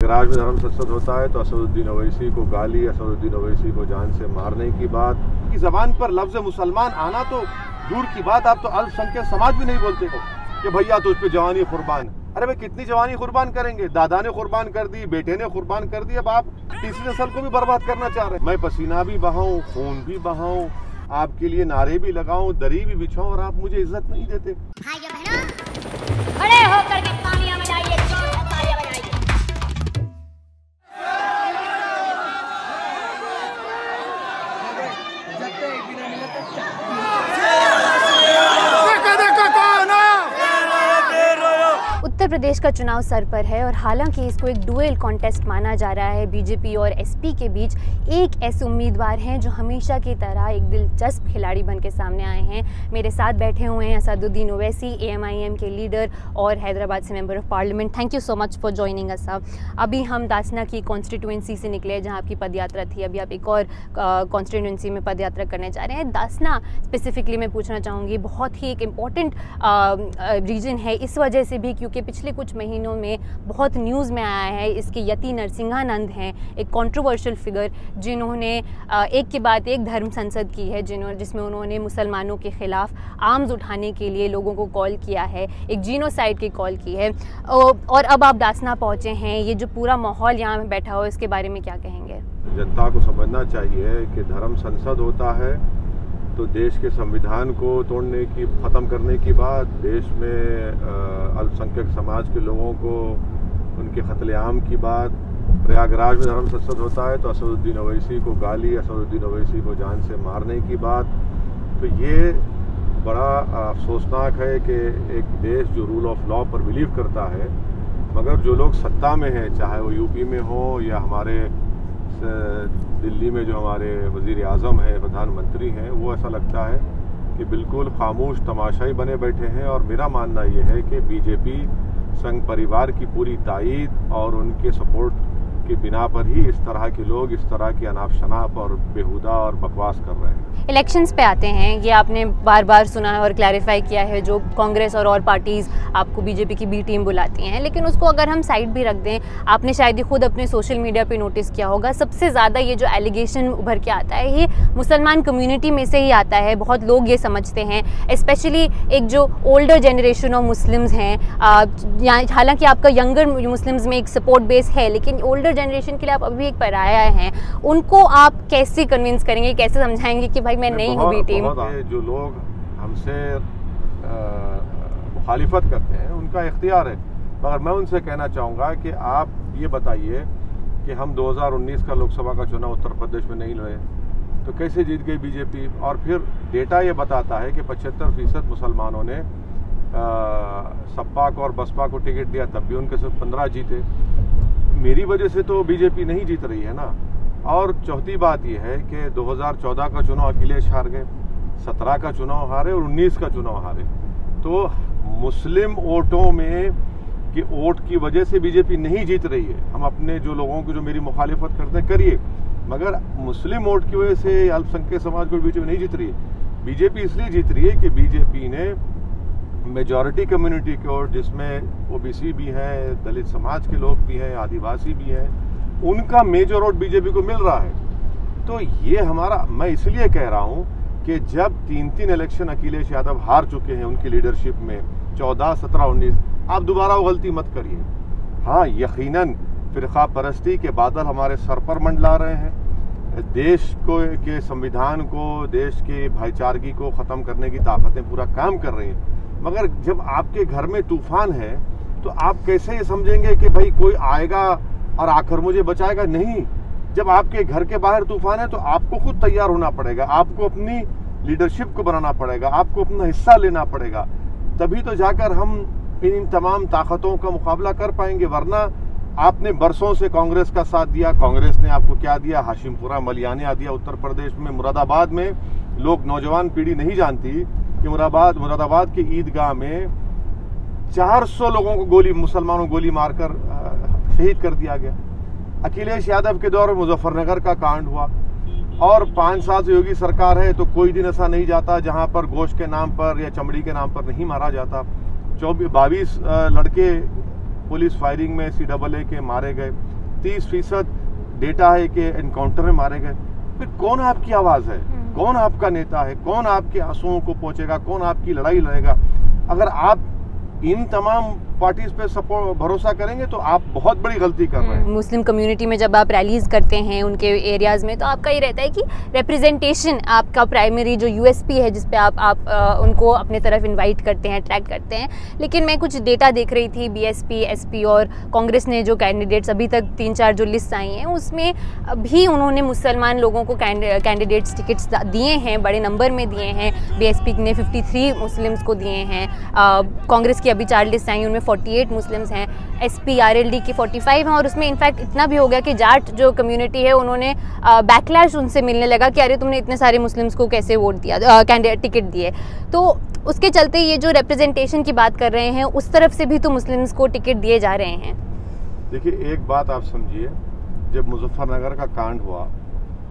प्रयागराज में धर्म संसद होता है तो असदुद्दीन ओवैसी को गाली, असदुद्दीन ओवैसी को जान से मारने की बात की ज़बान पर लफ्ज़ मुसलमान आना तो दूर की बात, आप तो अल्पसंख्यक समाज भी नहीं बोलते हो कि भैया तो उस पर जवानी कुर्बान। अरे भाई कितनी जवानी कुर्बान करेंगे? दादा ने कुर्बान कर दी, बेटे ने कुर्बान कर दी, अब आप तीसरी नस्ल को भी बर्बाद करना चाह रहे हैं। मैं पसीना भी बहाऊं, खून भी बहाऊं, आपके लिए नारे भी लगाऊं, दरी भी बिछाऊं और आप मुझे इज्जत नहीं देते। भाइयों बहनों, खड़े होकर के तालियां बजाइए, जोर से तालियां बजाइए। उत्तर प्रदेश का चुनाव सर पर है और हालांकि इसको एक डुएल कॉन्टेस्ट माना जा रहा है। बीजेपी और एसपी के बीच एक ऐसे उम्मीदवार हैं जो हमेशा की तरह एक दिलचस्प खिलाड़ी बन के सामने आए हैं। मेरे साथ बैठे हुए हैं असदुद्दीन ओवैसी, AMIM के लीडर और हैदराबाद से member of parliament. Thank you so much for joining us. अभी हम दासना की कॉन्स्टिट्यूंसी से निकले जहाँ आपकी पदयात्रा थी, अभी आप एक और कॉन्स्टिट्यूंसी में पदयात्रा करने जा रहे हैं। दासना स्पेसिफिकली मैं पूछना चाहूँगी, बहुत ही एक इम्पॉर्टेंट रीजन है इस वजह से भी क्योंकि पिछले कुछ महीनों में बहुत न्यूज़ में आया है इसके यति नरसिंहानंद हैं, एक कंट्रोवर्शियल फिगर जिन्होंने एक के बाद एक धर्म संसद की है, जिसमें उन्होंने मुसलमानों के खिलाफ आर्म्स उठाने के लिए लोगों को कॉल किया है, एक जीनोसाइड की कॉल की है। और अब आप दासना पहुंचे हैं, ये जो पूरा माहौल यहाँ बैठा हो इसके बारे में क्या कहेंगे? जनता को समझना चाहिए कि धर्म संसद होता है तो देश के संविधान को तोड़ने की, ख़त्म करने की बात, देश में अल्पसंख्यक समाज के लोगों को उनके कत्लेआम की बात, प्रयागराज में धर्म संसद होता है तो असदुद्दीन ओवैसी को गाली, असदुद्दीन ओवैसी को जान से मारने की बात। तो ये बड़ा अफसोसनाक है कि एक देश जो रूल ऑफ लॉ पर बिलीव करता है, मगर जो लोग सत्ता में हैं, चाहे वो यूपी में हो या हमारे दिल्ली में जो हमारे वज़ीर आज़म हैं, प्रधानमंत्री हैं, वो ऐसा लगता है कि बिल्कुल खामोश तमाशाई बने बैठे हैं। और मेरा मानना ये है कि बीजेपी संघ परिवार की पूरी तायीद और उनके सपोर्ट के बिना पर ही इस तरह के लोग इस तरह की अनाप शनाप और बेहुदा और बकवास कर रहे हैं। इलेक्शंस पे आते हैं, ये आपने बार बार सुना है और क्लैरिफाई किया है, जो कांग्रेस और पार्टीज़ आपको बीजेपी की बी टीम बुलाती हैं, लेकिन उसको अगर हम साइड भी रख दें, आपने शायद ही खुद अपने सोशल मीडिया पे नोटिस किया होगा, सबसे ज़्यादा ये जो एलिगेशन उभर के आता है ये मुसलमान कम्युनिटी में से ही आता है। बहुत लोग ये समझते हैं, स्पेशली एक जो ओल्डर जनरेशन ऑफ मुस्लिम्स हैं, हालांकि आपका यंगर मुस्लिम्स में एक सपोर्ट बेस है, लेकिन ओल्डर जनरेशन के लिए आप अभी एक पराया हैं, उनको आप कैसे कन्विंस करेंगे, कैसे समझाएंगे कि भाई मैं नहीं हूँ बी टीम? जो लोग हमसे मुखालिफत करते हैं उनका इख्तियार है, मगर मैं उनसे कहना चाहूँगा कि आप ये बताइए कि हम 2019 का लोकसभा का चुनाव उत्तर प्रदेश में नहीं लड़े तो कैसे जीत गई बीजेपी? और फिर डेटा ये बताता है कि 75% मुसलमानों ने सपा को और बसपा को टिकट दिया, तब भी उनके सिर्फ 15 जीते। मेरी वजह से तो बीजेपी नहीं जीत रही है ना। और चौथी बात यह है कि 2014 का चुनाव अखिलेश हार गए, 17 का चुनाव हारे और 19 का चुनाव हारे। तो मुस्लिम वोटों में कि वोट की वजह से बीजेपी नहीं जीत रही है। हम अपने जो लोगों को जो मेरी मुखालिफत करते हैं करिए, मगर मुस्लिम वोट की वजह से अल्पसंख्यक समाज को बीजेपी नहीं जीत रही है। बीजेपी इसलिए जीत रही है कि बीजेपी ने मेजॉरिटी कम्युनिटी के वोट, जिसमें ओबीसी भी हैं, दलित समाज के लोग भी हैं, आदिवासी भी हैं, उनका मेजर वोट बीजेपी को मिल रहा है। तो ये हमारा, मैं इसलिए कह रहा हूँ कि जब 3 इलेक्शन अखिलेश यादव हार चुके हैं उनकी लीडरशिप में, 14, 17, 19, आप दोबारा वो गलती मत करिए। हाँ, यकीनन फ़िरक़ा परस्ती के बादल हमारे सर पर मंडला रहे हैं। देश को के संविधान को, देश के भाईचारगी को ख़त्म करने की ताकतें पूरा काम कर रही हैं, मगर जब आपके घर में तूफान है तो आप कैसे ये समझेंगे कि भाई कोई आएगा और आकर मुझे बचाएगा? नहीं। जब आपके घर के बाहर तूफान है तो आपको खुद तैयार होना पड़ेगा, आपको अपनी लीडरशिप को बनाना पड़ेगा, आपको अपना हिस्सा लेना पड़ेगा, तभी तो जाकर हम इन तमाम ताकतों का मुकाबला कर पाएंगे। वरना आपने बरसों से कांग्रेस का साथ दिया, कांग्रेस ने आपको क्या दिया? हाशिमपुरा मलियानिया दिया उत्तर प्रदेश में। मुरादाबाद में लोग, नौजवान पीढ़ी नहीं जानती कि मुरादाबाद के ईदगाह में 400 लोगों को मुसलमानों को गोली मारकर शहीद कर दिया गया। अखिलेश यादव के दौर में मुजफ्फरनगर का कांड हुआ, और 5 साल से योगी सरकार है तो कोई दिन ऐसा नहीं जाता जहां पर गोश्त के नाम पर या चमड़ी के नाम पर नहीं मारा जाता। 22 लड़के पुलिस फायरिंग में CAA के मारे गए। 35% डेटा है कि एनकाउंटर में मारे गए। फिर कौन आपकी आवाज़ है, कौन आपका नेता है, कौन आपके आंसुओं को पहुंचेगा, कौन आपकी लड़ाई लड़ेगा? अगर आप इन तमाम पार्टीज पे सपोर्ट भरोसा करेंगे तो आप बहुत बड़ी गलती कर रहे हैं। मुस्लिम कम्युनिटी में जब आप रैलीज करते हैं उनके एरियाज में, तो आपका ये रहता है कि रिप्रेजेंटेशन आपका प्राइमरी जो यूएसपी है, जिस पे आप उनको अपने तरफ इनवाइट करते हैं, अट्रैक्ट करते हैं। लेकिन मैं कुछ डेटा देख रही थी, बीएसपी, एसपी और कांग्रेस ने जो कैंडिडेट्स अभी तक 3-4 जो लिस्ट आई हैं, उसमें भी उन्होंने मुसलमान लोगों को कैंडिडेट्स टिकट्स दिए हैं, बड़े नंबर में दिए हैं। बीएसपी ने 53 मुस्लिम्स को दिए हैं। कांग्रेस की अभी 4 लिस्ट आई, उनमें 48 मुस्लिम्स हैं। एसपी आरएलडी की 45 हैं। और उसमें इनफैक्ट इतना भी हो गया कि जाट जो कम्युनिटी है, उन्होंने बैकलैश उनसे मिलने लगा कि अरे तुमने इतने सारे मुस्लिम्स को कैसे वोट दिया, कैंडिडेट टिकट दिए। तो उसके चलते ये जो रिप्रेजेंटेशन की बात कर रहे हैं, उस तरफ से भी तो मुस्लिम्स को टिकट दिए जा रहे हैं। देखिए, एक बात आप समझिए, जब मुजफ्फरनगर का कांड हुआ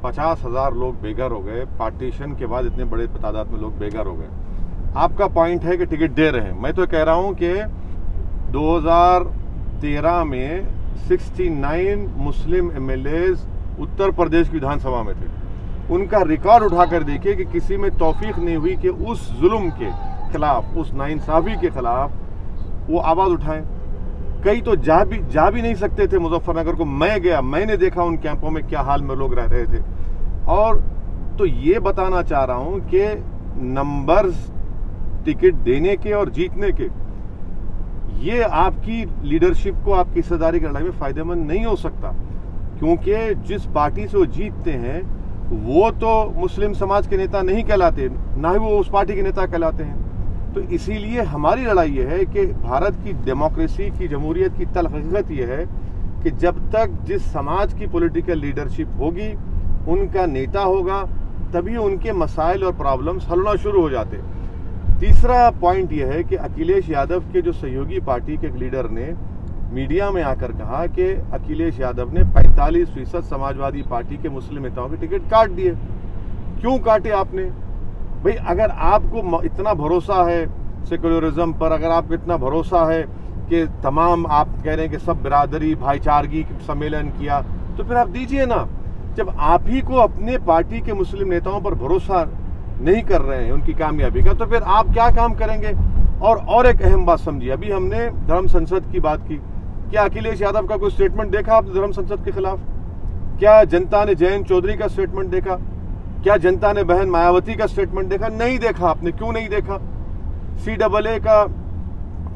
50,000 लोग बेघर हो गए। पार्टीशन के बाद इतने बड़े तादाद में लोग बेघर हो गए। आपका पॉइंट है कि टिकट दे रहे हैं। मैं तो कह रहा हूं कि 2013 में 69 मुस्लिम एमएलएज उत्तर प्रदेश की विधानसभा में थे। उनका रिकॉर्ड उठाकर देखिए कि किसी में तौफीक नहीं हुई कि उस जुल्म के खिलाफ, उस नाइंसाफी के खिलाफ वो आवाज उठाएं। कई तो जा भी नहीं सकते थे मुजफ्फरनगर को। मैं गया, मैंने देखा उन कैंपों में क्या हाल में लोग रह रहे थे। और तो ये बताना चाह रहा हूं कि नंबर्स टिकट देने के और जीतने के, ये आपकी लीडरशिप को, आपकी हिस्सेदारी की लड़ाई में फायदेमंद नहीं हो सकता। क्योंकि जिस पार्टी से वो जीतते हैं वो तो मुस्लिम समाज के नेता नहीं कहलाते, ना ही वो उस पार्टी के नेता कहलाते हैं। तो इसीलिए हमारी लड़ाई ये है कि भारत की डेमोक्रेसी की, जमहूरियत की तल्ख हकीकत ये है कि जब तक जिस समाज की पॉलिटिकल लीडरशिप होगी, उनका नेता होगा, तभी उनके मसाइल और प्रॉब्लम्स हल होना शुरू हो जाते। तीसरा पॉइंट यह है कि अखिलेश यादव के जो सहयोगी पार्टी के एक लीडर ने मीडिया में आकर कहा कि अखिलेश यादव ने 45% समाजवादी पार्टी के मुस्लिम नेताओं के टिकट काट दिए। क्यों काटे आपने? भाई, अगर आपको इतना भरोसा है सेक्युलरिज्म पर, अगर आपको इतना भरोसा है कि तमाम, आप कह रहे हैं कि सब बिरादरी भाईचारगी सम्मेलन किया, तो फिर आप दीजिए ना। जब आप ही को अपने पार्टी के मुस्लिम नेताओं पर भरोसा नहीं कर रहे हैं उनकी कामयाबी का, तो फिर आप क्या काम करेंगे? और एक अहम बात समझिए, अभी हमने धर्म संसद की बात की। क्या अखिलेश यादव का कोई स्टेटमेंट देखा आपने धर्म संसद के खिलाफ? क्या जनता ने जयंत चौधरी का स्टेटमेंट देखा? क्या जनता ने बहन मायावती का स्टेटमेंट देखा? नहीं देखा। आपने क्यों नहीं देखा? CAA का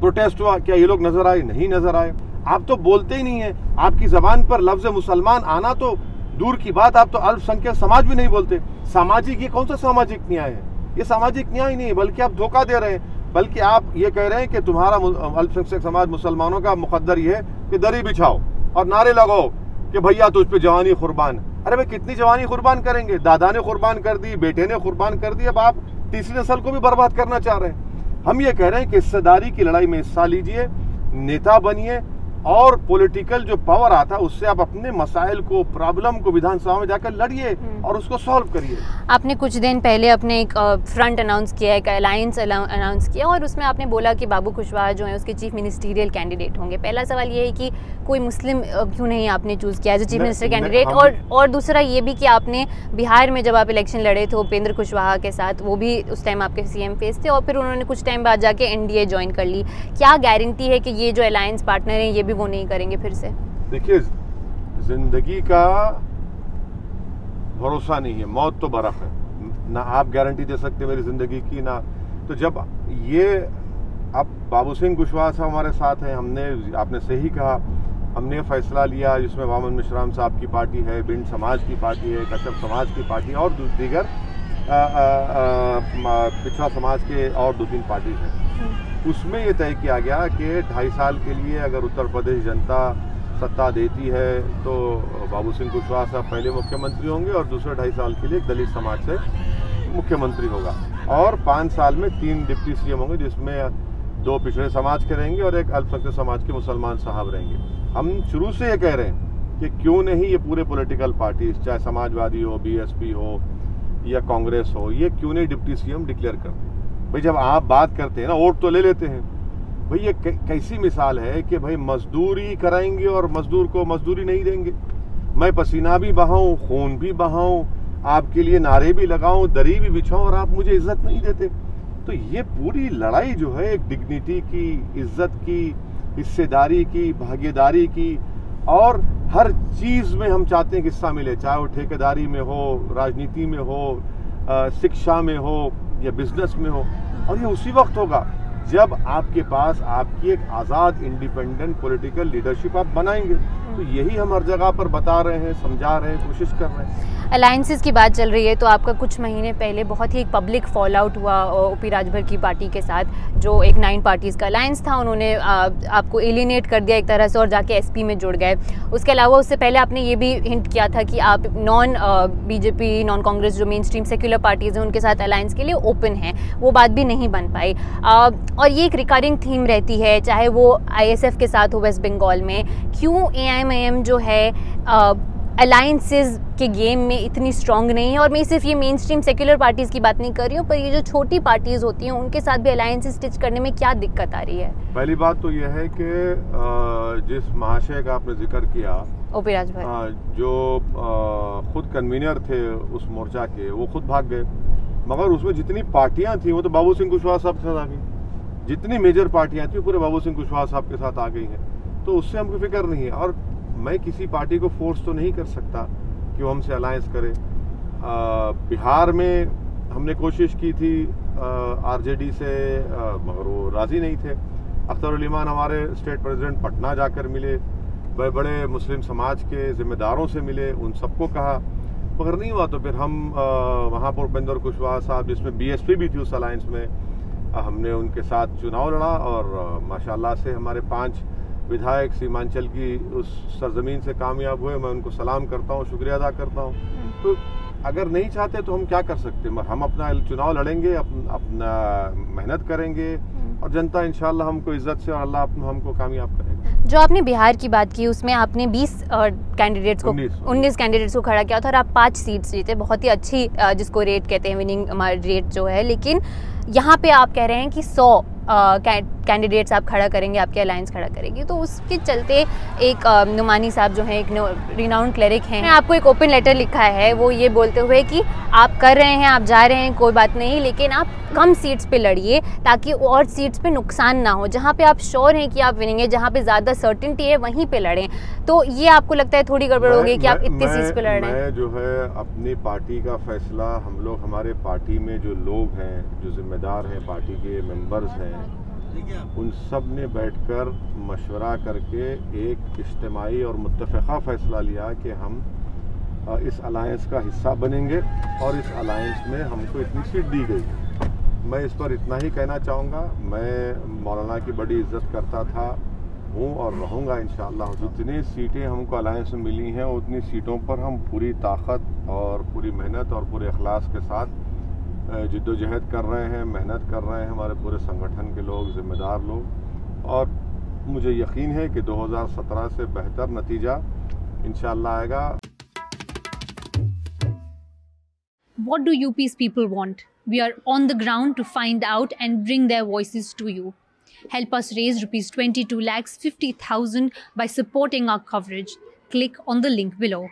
प्रोटेस्ट हुआ, क्या ये लोग नजर आए? नहीं नजर आए। आप तो बोलते ही नहीं है। आपकी जबान पर लफ्ज मुसलमान आना तो दूर की बात, आप तो अल्पसंख्यक समाज भी नहीं बोलते। सामाजिक, ये कौन सा सामाजिक न्याय है? ये सामाजिक न्याय नहीं है, बल्कि आप धोखा दे रहे हैं। बल्कि आप ये कह रहे हैं कि तुम्हारा अल्पसंख्यक समाज मुसलमानों का मुकद्दर ये है कि दरी बिछाओ और नारे लगाओ कि भैया तुझ पे जवानी कुर्बान। अरे भाई, कितनी जवानी कुर्बान करेंगे? दादा ने कुर्बान कर दी, बेटे ने कुर्बान कर दी, अब आप तीसरी नस्ल को भी बर्बाद करना चाह रहे हैं। हम ये कह रहे हैं कि हिस्सेदारी की लड़ाई में हिस्सा लीजिए, नेता बनिए, और पॉलिटिकल जो पावर आता है उससे आप अपने मसाइल को, प्रॉब्लम को विधानसभा में जाकर लड़िए और उसको सॉल्व करिए। आपने कुछ दिन पहले अपने एक फ्रंट अनाउंस किया, एक अलायंस अनाउंस किया, और उसमें आपने बोला कि बाबू कुशवाहा जो है उसके चीफ मिनिस्टीरियल कैंडिडेट होंगे। पहला सवाल ये है कि कोई मुस्लिम क्यों नहीं आपने चूज़ किया as a chief minister candidate? और दूसरा ये भी कि आपने बिहार में जब आप इलेक्शन लड़े थे उपेंद्र कुशवाहा के साथ, वो भी उस टाइम आपके CM फेस थे, और फिर उन्होंने कुछ टाइम बाद जाके NDA ज्वाइन कर ली। क्या गारंटी है कि ये जो अलायंस पार्टनर हैं ये भी वो नहीं करेंगे फिर से? देखिए, जिंदगी का भरोसा नहीं है, मौत तो बर्फ है ना। आप गारंटी दे सकते मेरी जिंदगी की ना। तो जब ये अब बाबू सिंह कुशवाहा साहब हमारे साथ हैं, आपने सही कहा, हमने फैसला लिया जिसमें वामन मिश्राम साहब की पार्टी है, बिंड समाज की पार्टी है, कच्छप समाज की पार्टी और दीगर पिछड़ा समाज के और 2-3 पार्टी हैं। उसमें ये तय किया गया कि 2.5 साल के लिए अगर उत्तर प्रदेश जनता सत्ता देती है तो बाबू सिंह कुशवाहा साहब पहले मुख्यमंत्री होंगे और दूसरे 2.5 साल के लिए दलित समाज से मुख्यमंत्री होगा, और 5 साल में 3 डिप्टी CM होंगे, जिसमें 2 पिछड़े समाज के रहेंगे और एक अल्पसंख्यक समाज के मुसलमान साहब रहेंगे। हम शुरू से ये कह रहे हैं कि क्यों नहीं ये पूरे पॉलिटिकल पार्टी, चाहे समाजवादी हो, BSP हो या कांग्रेस हो, ये क्यों नहीं डिप्टी CM डिक्लेयर करते? भाई, जब आप बात करते हैं ना, वोट तो ले लेते हैं, भाई ये कैसी मिसाल है कि भाई मजदूरी कराएंगे और मजदूर को मजदूरी नहीं देंगे। मैं पसीना भी बहाऊं, खून भी बहाऊं, आपके लिए नारे भी लगाऊं, दरी भी बिछाऊं और आप मुझे इज्जत नहीं देते। तो ये पूरी लड़ाई जो है एक डिग्निटी की, इज्जत की, हिस्सेदारी की, भागीदारी की, और हर चीज में हम चाहते हैं कि हिस्सा मिले, चाहे वो ठेकेदारी में हो, राजनीति में हो, शिक्षा में हो या बिजनेस में हो। और ये उसी वक्त होगा जब आपके पास आपकी एक आज़ाद इंडिपेंडेंट पॉलिटिकल लीडरशिप आप बनाएंगे। तो यही हम हर जगह पर बता रहे हैं, समझा रहे हैं, कोशिश कर रहे हैं। अलायंसेस की बात चल रही है तो आपका कुछ महीने पहले बहुत ही एक पब्लिक फॉल आउट हुआ ओपी राजभर की पार्टी के साथ, जो एक 9 पार्टीज़ का अलायंस था। उन्होंने आपको एलिनेट कर दिया एक तरह से और जाके एसपी में जुड़ गए। उसके अलावा उससे पहले आपने ये भी हिंट किया था कि आप नॉन बीजेपी, नॉन कांग्रेस जो मेन स्ट्रीम सेक्युलर पार्टीज़ हैं उनके साथ अलायंस के लिए ओपन हैं। वो बात भी नहीं बन पाई और ये एक रिकरिंग थीम रहती है, चाहे वो ISF के साथ हो वेस्ट बंगाल में। क्यों AIMIM जो है अलायंसेस के गेम में इतनी स्ट्रांग नहीं है? और मैं सिर्फ ये मेन स्ट्रीम सेक्युलर पार्टीज़ की बात नहीं कर रही हूँ, पर ये जो छोटी पार्टीज़ होती हैं उनके साथ भी अलायंसेस स्टिच करने में क्या दिक्कत आ रही है? पहली बात तो यह है कि जिस महाशय का आपने जिक्र किया, ओपी राजभर, जो खुद कन्वीनर थे उस मोर्चा के, वो खुद भाग गए। मगर उसमें जितनी पार्टियां थी वो तो बाबू सिंह कुशवाहा साहब के साथ आ गई। जितनी मेजर पार्टियां थी पूरे बाबू सिंह कुशवाहा साहब के साथ आ गई हैं। तो उससे हमको फिक्र नहीं है। और मैं किसी पार्टी को फोर्स तो नहीं कर सकता कि वो हमसे अलायंस करे। बिहार में हमने कोशिश की थी RJD से, मगर वो राज़ी नहीं थे। अख्तर उल ईमान हमारे स्टेट प्रेसिडेंट पटना जाकर मिले, बड़े बड़े मुस्लिम समाज के जिम्मेदारों से मिले, उन सबको कहा, मगर नहीं हुआ। तो फिर हम वहाँ पर उपेंद्र कुशवाहा साहब, जिसमें BSP भी थी उस अलायंस में, हमने उनके साथ चुनाव लड़ा और माशाल्लाह से हमारे 5 विधायक सीमांचल की उस सरजमीन से कामयाब हुए। मैं उनको सलाम करता हूँ, शुक्रिया अदा करता हूँ। तो अगर नहीं चाहते तो हम क्या कर सकते हैं? हम अपना चुनाव लड़ेंगे, अपना मेहनत करेंगे और जनता इंशाल्लाह हमको इज्जत से और अल्लाह हमको कामयाब करेगा। जो आपने बिहार की बात की उसमें आपने 19 कैंडिडेट्स को खड़ा किया था और आप 5 सीट्स जीते। बहुत ही अच्छी जिसको रेट कहते हैं, विनिंग रेट जो है। लेकिन यहाँ पे आप कह रहे हैं कि 100 कैंडिडेट्स आप खड़ा करेंगे, आपके अलायंस खड़ा करेगी। तो उसके चलते एक नुमानी साहब जो है, एक रिनाउंड क्लेरिक हैं, आपको एक ओपन लेटर लिखा है, वो ये बोलते हुए कि आप कर रहे हैं, आप जा रहे हैं, कोई बात नहीं, लेकिन आप कम सीट्स पे लड़िए ताकि और सीट्स पे नुकसान ना हो। जहाँ पे आप श्योर हैं कि आप विनेंगे, जहाँ पे ज़्यादा सर्टेनिटी है, वहीं पे लड़ें। तो ये आपको लगता है थोड़ी गड़बड़ होगी कि आप इतनी सीट्स पे लड़ रहे हैं? मैं जो है अपनी पार्टी का फैसला, हम लोग हमारे पार्टी में जो लोग हैं, जो जिम्मेदार हैं, पार्टी के मेंबर्स हैं, उन सब ने बैठकर मशवरा करके एक इज्तिमाई और मुत्तफ़िक़ा फ़ैसला लिया कि हम इस अलायंस का हिस्सा बनेंगे और इस अलायंस में हमको इतनी सीट दी गई। मैं इस पर इतना ही कहना चाहूँगा। मैं मौलाना की बड़ी इज्जत करता था, हूँ और रहूँगा इंशाअल्लाह। जितनी सीटें हमको अलायंस में मिली हैं उतनी सीटों पर हम पूरी ताकत और पूरी मेहनत और पूरे इखलास के साथ जिद्दोजहद कर रहे हैं, मेहनत कर रहे हैं, हमारे पूरे संगठन के लोग, जिम्मेदार लोग। और मुझे यकीन है कि 2017 से बेहतर नतीजा इंशाअल्लाह आएगा। What do UP's people want? We are on the ground to find out and bring their voices to you. Help us raise ₹22,50,000 by supporting our coverage. Click on the link below.